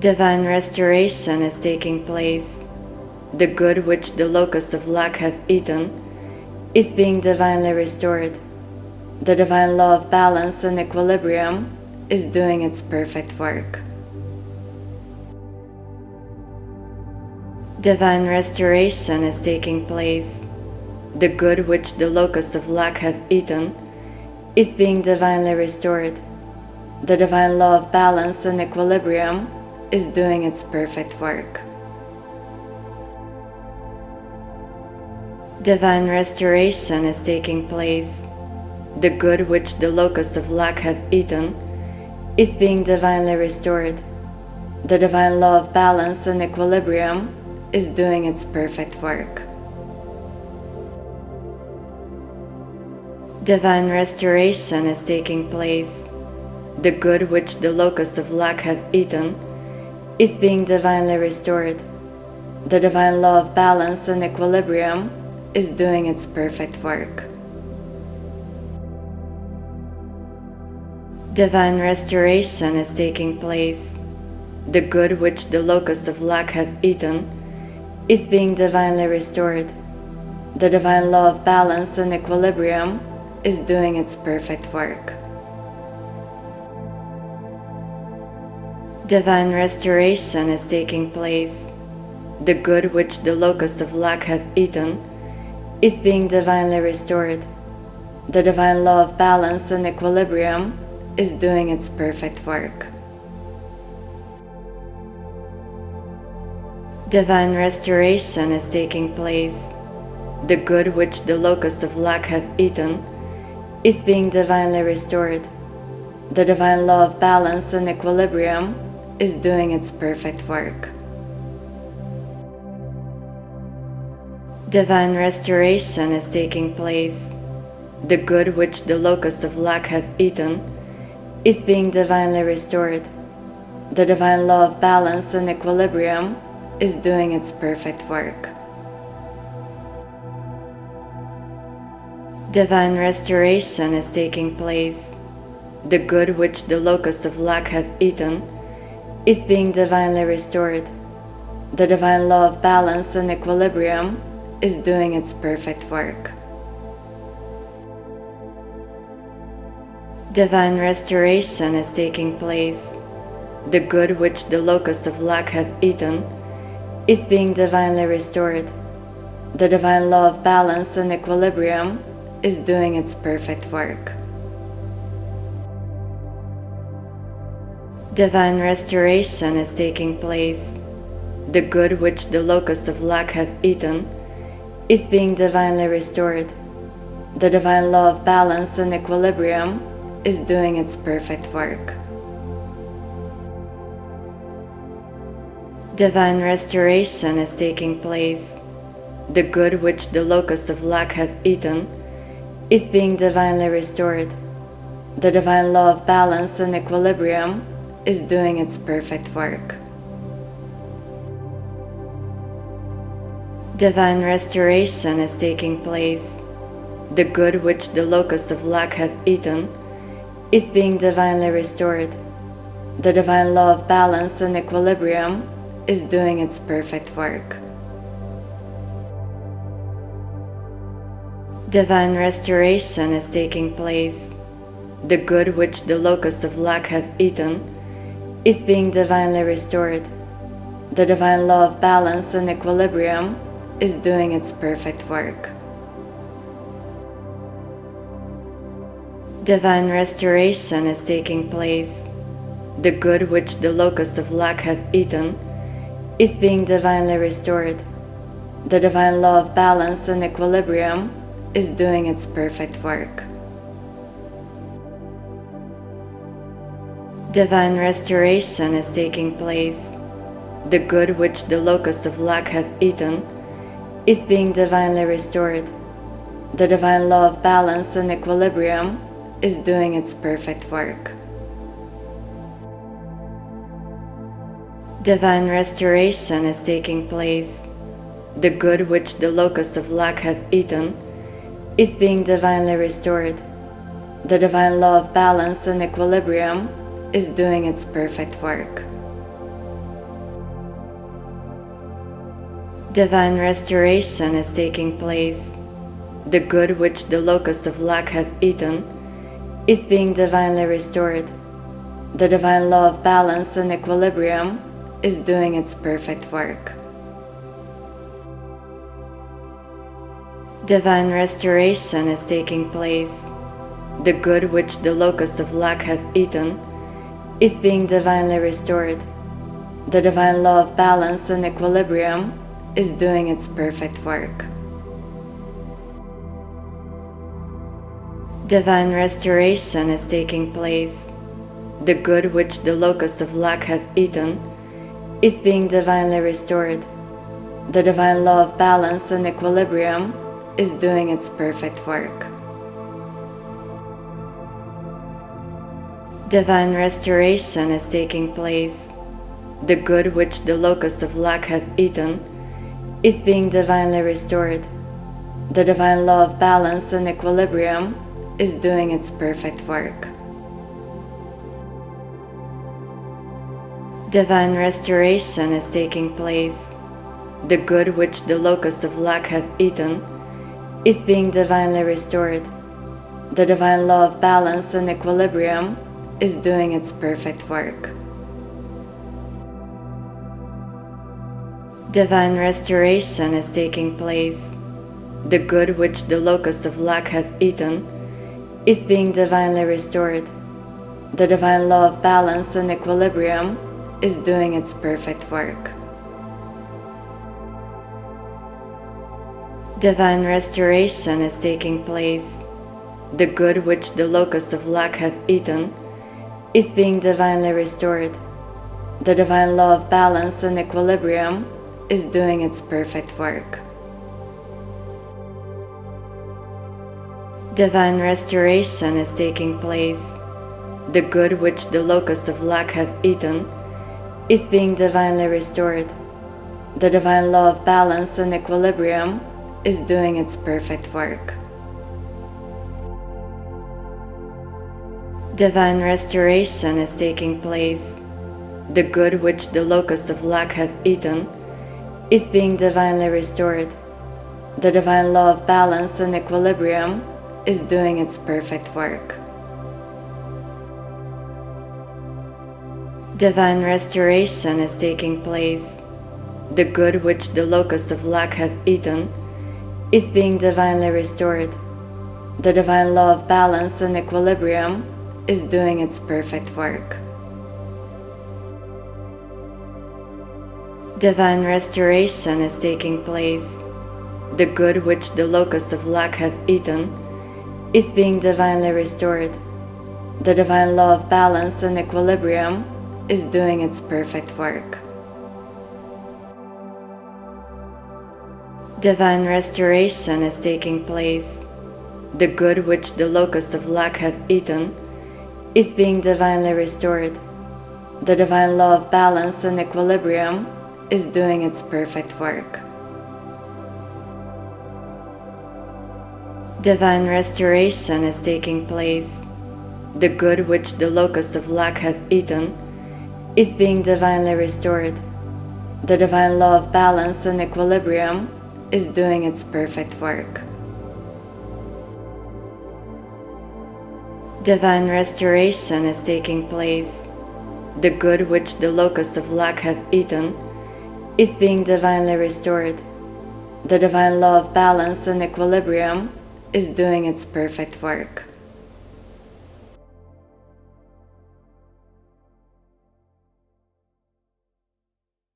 Divine restoration is taking place. The good which the locusts of lack have eaten is being divinely restored. The divine law of balance and equilibrium is doing its perfect work. Divine restoration is taking place. The good which the locusts of lack have eaten is being divinely restored. The divine law of balance and equilibrium is doing its perfect work. Divine restoration is taking place. The good which the locusts of lack have eaten is being divinely restored. The divine law of balance and equilibrium is doing its perfect work. Divine restoration is taking place. The good which the locusts of lack have eaten is being divinely restored. The divine law of balance and equilibrium is doing its perfect work. Divine restoration is taking place. The good which the locusts of lack have eaten is being divinely restored. The divine law of balance and equilibrium is doing its perfect work. Divine restoration is taking place. The good which the locusts of lack have eaten is being divinely restored. The divine law of balance and equilibrium is doing its perfect work. Divine restoration is taking place. The good which the locusts of lack have eaten is being divinely restored. The divine law of balance and equilibrium is doing its perfect work. Divine restoration is taking place. The good which the locusts of lack have eaten is being divinely restored. The divine law of balance and equilibrium is doing its perfect work. Divine restoration is taking place. The good which the locusts of lack have eaten is being divinely restored. The divine law of balance and equilibrium is doing its perfect work. Divine restoration is taking place. The good which the locusts of lack have eaten is being divinely restored. The divine law of balance and equilibrium is doing its perfect work. Divine restoration is taking place. The good which the locusts of lack have eaten is being divinely restored. The divine law of balance and equilibrium is doing its perfect work. Divine restoration is taking place. The good which the locusts of lack have eaten is being divinely restored. The divine law of balance and equilibrium is doing its perfect work. Divine restoration is taking place. The good which the locusts of lack have eaten is being divinely restored. The divine law of balance and equilibrium is doing its perfect work. Divine restoration is taking place. The good which the locusts of lack have eaten is being divinely restored. The divine law of balance and equilibrium is doing its perfect work. Divine restoration is taking place. The good which the locusts of lack have eaten is being divinely restored. The divine law of balance and equilibrium is doing its perfect work. Divine restoration is taking place. The good which the locusts of lack have eaten is being divinely restored. The divine law of balance and equilibrium is doing its perfect work. Divine restoration is taking place. The good which the locusts of lack have eaten is being divinely restored. The divine law of balance and equilibrium is doing its perfect work. Divine restoration is taking place. The good which the locusts of lack have eaten is being divinely restored. The divine law of balance and equilibrium is doing its perfect work. Divine restoration is taking place. The good which the locusts of lack have eaten is being divinely restored. The divine law of balance and equilibrium is doing its perfect work. Divine restoration is taking place. The good which the locusts of lack have eaten is being divinely restored. The divine law of balance and equilibrium is doing its perfect work. Divine restoration is taking place. The good which the locusts of lack have eaten is being divinely restored. The divine law of balance and equilibrium is doing its perfect work. Divine restoration is taking place. The good which the locusts of lack have eaten is being divinely restored. The divine law of balance and equilibrium is doing its perfect work. Divine restoration is taking place. The good which the locusts of lack have eaten is being divinely restored. The divine law of balance and equilibrium is doing its perfect work. Divine restoration is taking place. The good which the locusts of lack have eaten is being divinely restored. The divine law of balance and equilibrium is doing its perfect work. Divine restoration is taking place. The good which the locusts of lack have eaten is being divinely restored. The divine law of balance and equilibrium is doing its perfect work. Divine restoration is taking place. The good which the locusts of lack have eaten is being divinely restored. The divine law of balance and equilibrium is doing its perfect work. Divine restoration is taking place. The good which the locusts of lack have eaten is being divinely restored. The divine law of balance and equilibrium is doing its perfect work. Divine restoration is taking place. The good which the locusts of lack have eaten is being divinely restored. The divine law of balance and equilibrium is doing its perfect work. Divine restoration is taking place. The good which the locusts of lack have eaten is being divinely restored. The divine law of balance and equilibrium is doing its perfect work. Divine restoration is taking place. The good which the locusts of lack have eaten is being divinely restored. The divine law of balance and equilibrium is doing its perfect work. Divine restoration is taking place. The good which the locusts of lack have eaten is being divinely restored. The divine law of balance and equilibrium is doing its perfect work.